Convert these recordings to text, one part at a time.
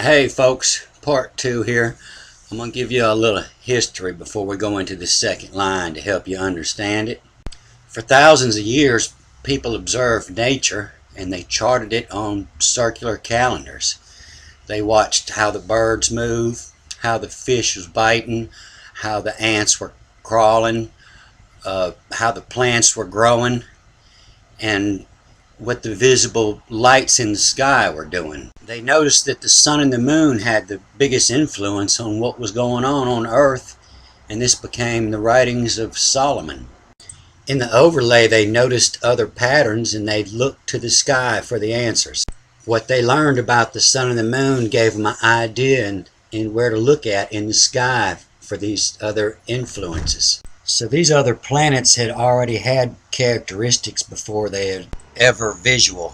Hey folks, part two here. I'm going to give you a little history before we go into the second line to help you understand it. For thousands of years, people observed nature and they charted it on circular calendars. They watched how the birds move, how the fish was biting, how the ants were crawling, how the plants were growing, and what the visible lights in the sky were doing. They noticed that the sun and the moon had the biggest influence on what was going on Earth, and this became the writings of Solomon. In the overlay, they noticed other patterns and they looked to the sky for the answers. What they learned about the sun and the moon gave them an idea in where to look at in the sky for these other influences. So these other planets had already had characteristics before they had ever visual.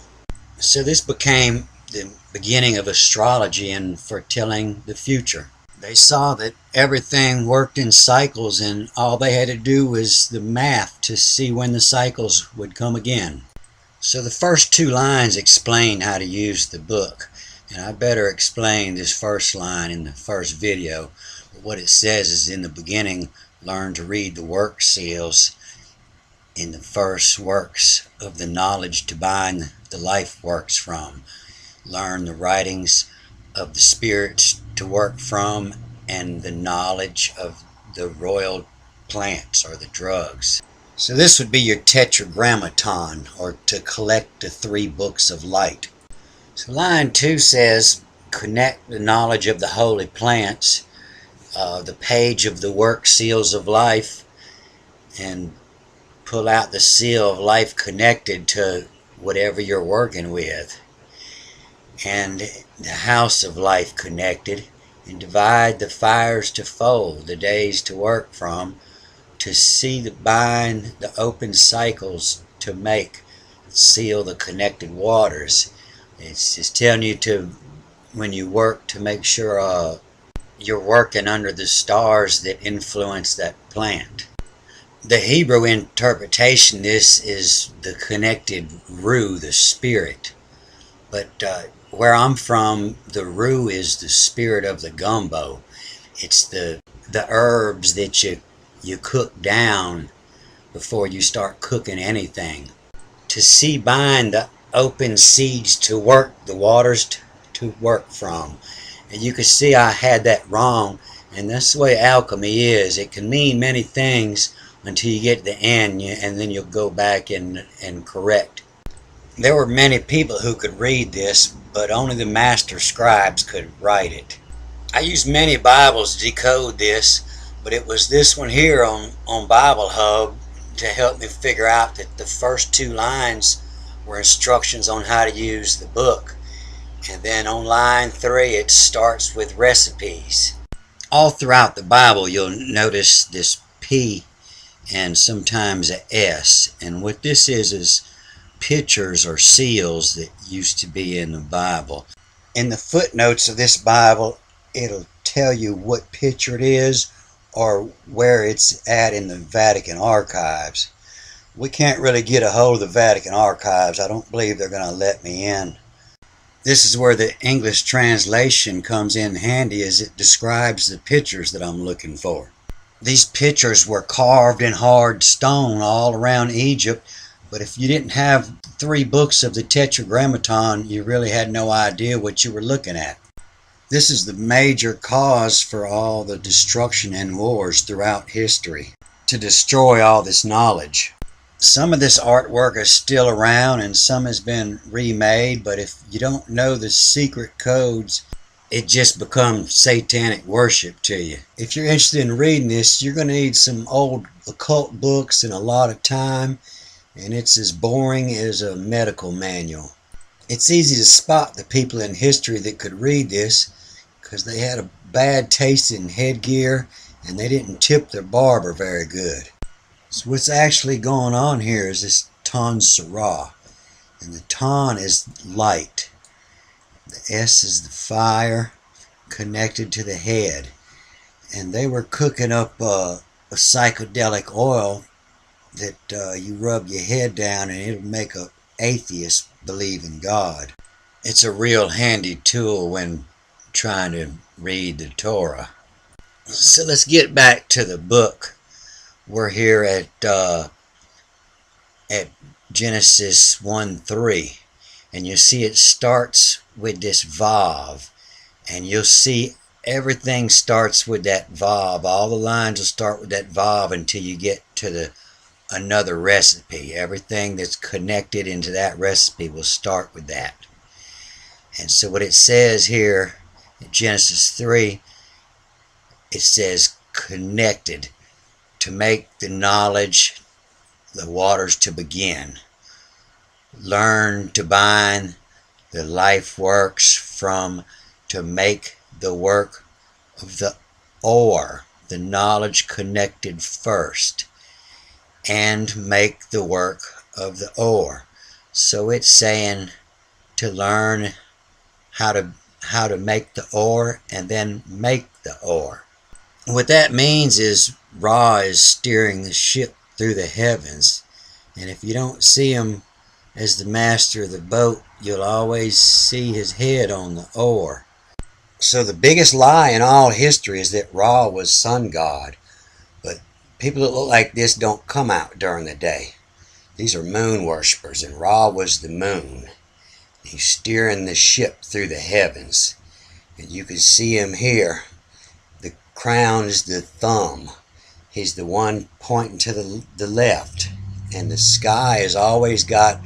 So this became the beginning of astrology and foretelling the future. They saw that everything worked in cycles and all they had to do was the math to see when the cycles would come again. So the first two lines explain how to use the book, and I better explain this first line in the first video. But what it says is, in the beginning, learn to read the work seals in the first works of the knowledge to bind the life works from. Learn the writings of the spirits to work from, and the knowledge of the royal plants or the drugs. So this would be your tetragrammaton, or to collect the three books of light. So line 2 says, connect the knowledge of the holy plants, the page of the work seals of life, and pull out the seal of life connected to whatever you're working with, and the house of life connected, and divide the fires to fold, the days to work from, to see the bind the open cycles to make seal the connected waters. It's just telling you to, when you work, to make sure you're working under the stars that influence that plant. The Hebrew interpretation, this is the connected Ru, the spirit. But where I'm from, the Ru is the spirit of the gumbo. It's the herbs that you cook down before you start cooking anything. To see bind the open seeds to work, the waters to work from. And you can see I had that wrong, and that's the way alchemy is. It can mean many things until you get to the end, and then you'll go back and correct. There were many people who could read this, but only the master scribes could write it. I used many Bibles to decode this, but it was this one here on Bible Hub to help me figure out that the first two lines were instructions on how to use the book. And then on line 3 it starts with recipes. All throughout the Bible you'll notice this P and sometimes a S. And what this is pictures or seals that used to be in the Bible. In the footnotes of this Bible, it'll tell you what picture it is or where it's at in the Vatican archives. We can't really get a hold of the Vatican archives. I don't believe they're going to let me in. This is where the English translation comes in handy, as it describes the pictures that I'm looking for. These pictures were carved in hard stone all around Egypt, but if you didn't have 3 books of the Tetragrammaton, you really had no idea what you were looking at. This is the major cause for all the destruction and wars throughout history, to destroy all this knowledge. Some of this artwork is still around and some has been remade, but if you don't know the secret codes, it just becomes satanic worship to you. If you're interested in reading this, you're going to need some old occult books and a lot of time, and it's as boring as a medical manual. It's easy to spot the people in history that could read this because they had a bad taste in headgear and they didn't tip their barber very good. So what's actually going on here is this Ton Sarah, and the Ton is light. The S is the fire connected to the head, and they were cooking up a psychedelic oil that you rub your head down and it'll make an atheist believe in God. It's a real handy tool when trying to read the Torah. So let's get back to the book. We're here at Genesis 1:3, and you see it starts with this Vav, and you'll see everything starts with that Vav. All the lines will start with that Vav until you get to another recipe. Everything that's connected into that recipe will start with that. And so what it says here in Genesis 3, it says connected, to make the knowledge, the waters to begin. Learn to bind the life works from, to make the work of the or, the knowledge connected first, and make the work of the or. So it's saying to learn how to make the or and then make the or. What that means is Ra is steering the ship through the heavens, and if you don't see him as the master of the boat, you'll always see his head on the oar. So the biggest lie in all history is that Ra was sun god, but people that look like this don't come out during the day. These are moon worshippers, and Ra was the moon. He's steering the ship through the heavens, and you can see him here. The crown is the thumb. He's the one pointing to the left, and the sky has always got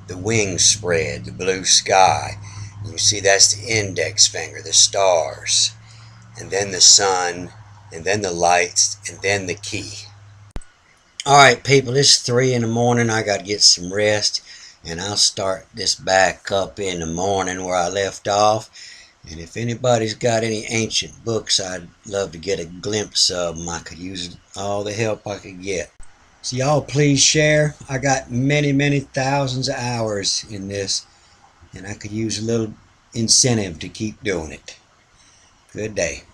the wings spread, the blue sky. You see that's the index finger, the stars, and then the sun, and then the lights, and then the key. Alright people, it's 3 in the morning. I got to get some rest, and I'll start this back up in the morning where I left off. And if anybody's got any ancient books, I'd love to get a glimpse of them. I could use all the help I could get. So y'all please share. I got many thousands of hours in this, and I could use a little incentive to keep doing it. Good day.